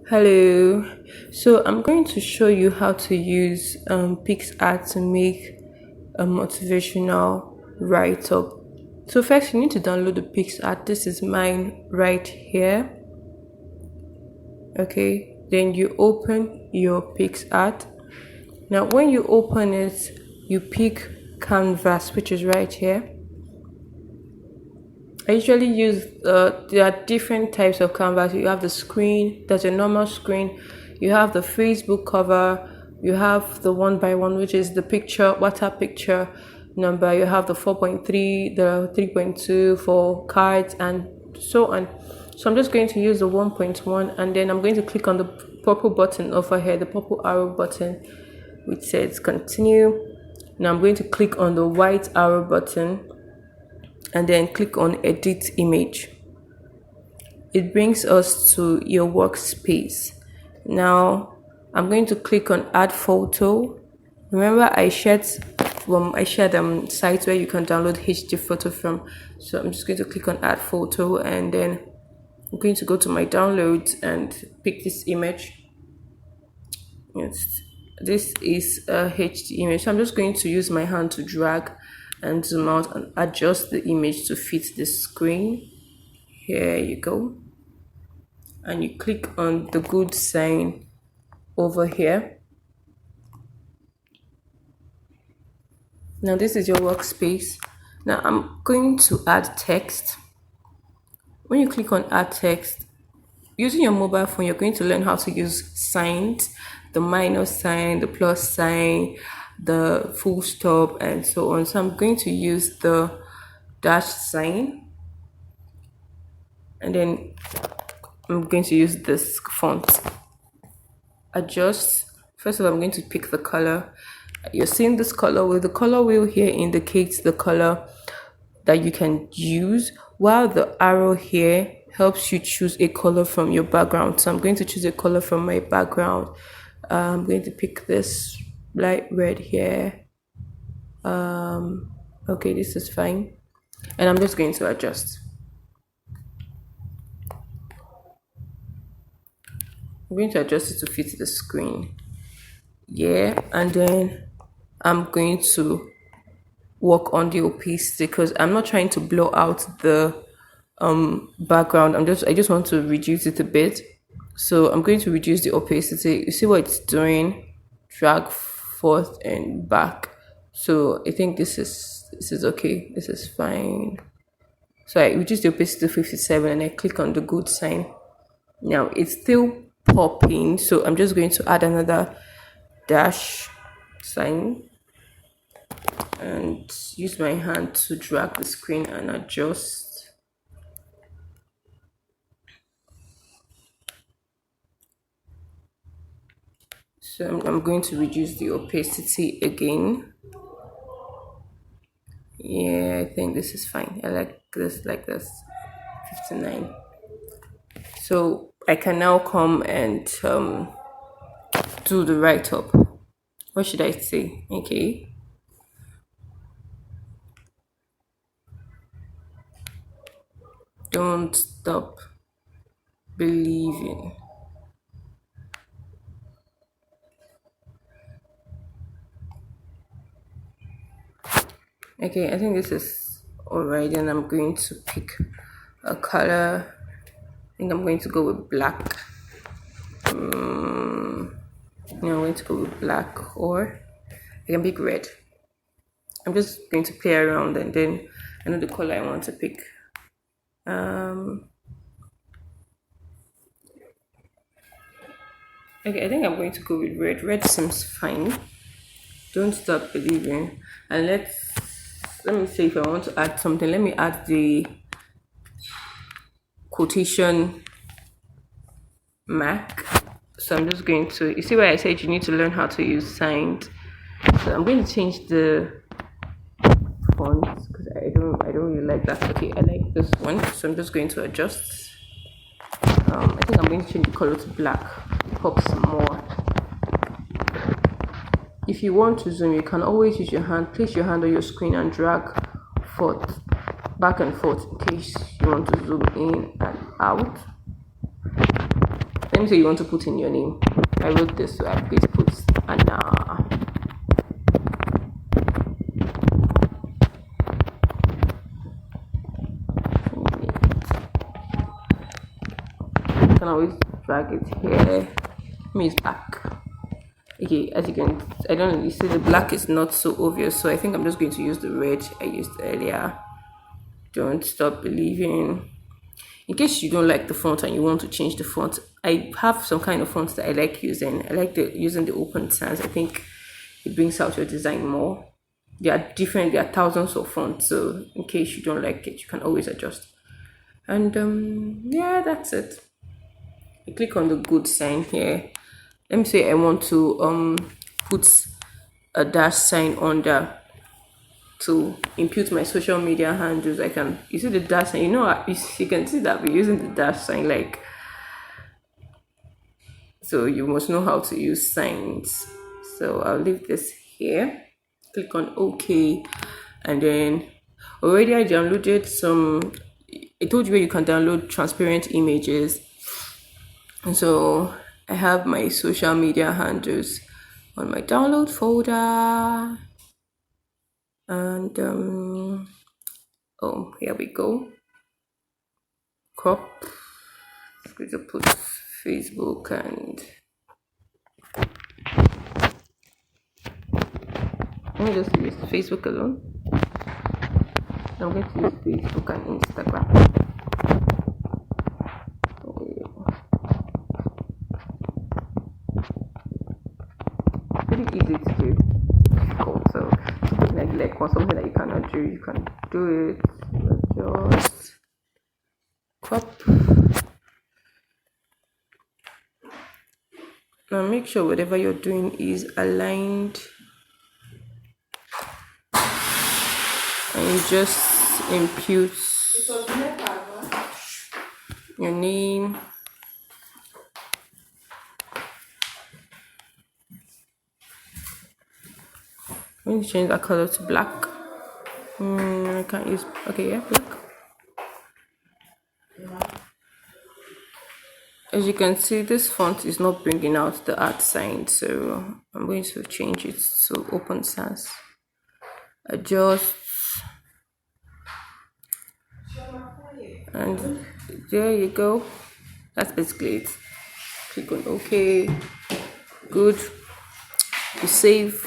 Hello. So I'm going to show you how to use Picsart to make a motivational write-up. So first you need to download the Picsart. This is mine right here. Okay. Then you open your Picsart. Now when you open it, you pick Canvas, which is right here. I usually use there are different types of canvas. You have the screen, there's a normal screen, you have the Facebook cover, you have the one by one, which is the picture, water picture number, you have the 4.3, the 3.2 for cards, and so on. So I'm just going to use the 1.1, and then I'm going to click on the purple button over here, the purple arrow button, which says continue. Now I'm going to click on the white arrow button and then click on edit image. It brings us to your workspace. Now I'm going to click on add photo. Remember I shared sites where you can download HD photo from. So I'm just going to click on add photo, and then I'm going to go to my downloads and pick this image. Yes, this is a HD image. So I'm just going to use my hand to drag and zoom out and adjust the image to fit the screen. Here you go. And you click on the good sign over here. Now this is your workspace. Now I'm going to add text. When you click on add text, using your mobile phone, you're going to learn how to use signs, the minus sign, the plus sign, the full stop, and so on. So I'm going to use the dash sign, and then I'm going to use this font. Adjust. First of all, I'm going to pick the color. You're seeing this color wheel. The color wheel here indicates the color that you can use, while the arrow here helps you choose a color from your background. So I'm going to choose a color from my background. I'm going to pick this light red here. Okay, this is fine, and I'm just going to adjust. I'm going to adjust it to fit the screen. Yeah, and then I'm going to work on the opacity because I'm not trying to blow out the background. I just want to reduce it a bit. So I'm going to reduce the opacity. You see what it's doing? Drag forth and back. So I think this is okay. This is fine. So I reduce the opacity to 57 and I click on the good sign. Now it's still popping, so I'm just going to add another dash sign and use my hand to drag the screen and adjust. So I'm going to reduce the opacity again. Yeah, I think this is fine. I like this 59. So I can now come and do the write-up. What should I say? Okay. Don't stop believing. Okay, I think this is alright, and I'm going to pick a color. I think I'm going to go with black. I'm going to go with black, or I can pick red. I'm just going to play around, and then I know the color I want to pick. Okay, I think I'm going to go with red. Red seems fine. Don't stop believing. And let me see if I want to add something. Let me add the quotation mark. So I'm just going to, you see where I said you need to learn how to use signs. So I'm going to change the font because I don't really like that. Okay, I like this one, so I'm just going to adjust. I think I'm going to change the color to black. It pops more. If you want to zoom, you can always use your hand. Place your hand on your screen and drag forth, back and forth, in case you want to zoom in and out. Let me say you want to put in your name. I wrote this, so I please put Anna. You can always drag it here. Me is back. Okay, as you can, I don't know, you see the black is not so obvious, so I think I'm just going to use the red I used earlier. Don't stop believing. In case you don't like the font and you want to change the font, I have some kind of fonts that I like using. I like using the open sans. I think it brings out your design more. They are different, there are thousands of fonts, so in case you don't like it, you can always adjust. And yeah, that's it. I click on the good sign here. Let me say I want to put a dash sign under to impute my social media handles. I can, you see the dash sign, you can see that we're using the dash sign, like, so you must know how to use signs. So I'll leave this here, click on OK, and then already I downloaded some, I told you where you can download transparent images, and so I have my social media handles on my download folder. And oh, here we go. Crop. I'm going to put Facebook, and let me just use Facebook alone. I'm going to use Facebook and Instagram. Pretty easy to do. Cool. So something like or something that you cannot do, you can do it. Just crop. Now make sure whatever you're doing is aligned, and you just impute your name. I'm going to change that color to black. I can't use, okay, yeah, black. As you can see, this font is not bringing out the @ sign, so I'm going to change it to open sans. Adjust, and there you go. That's basically it. Click on OK. Good. You save.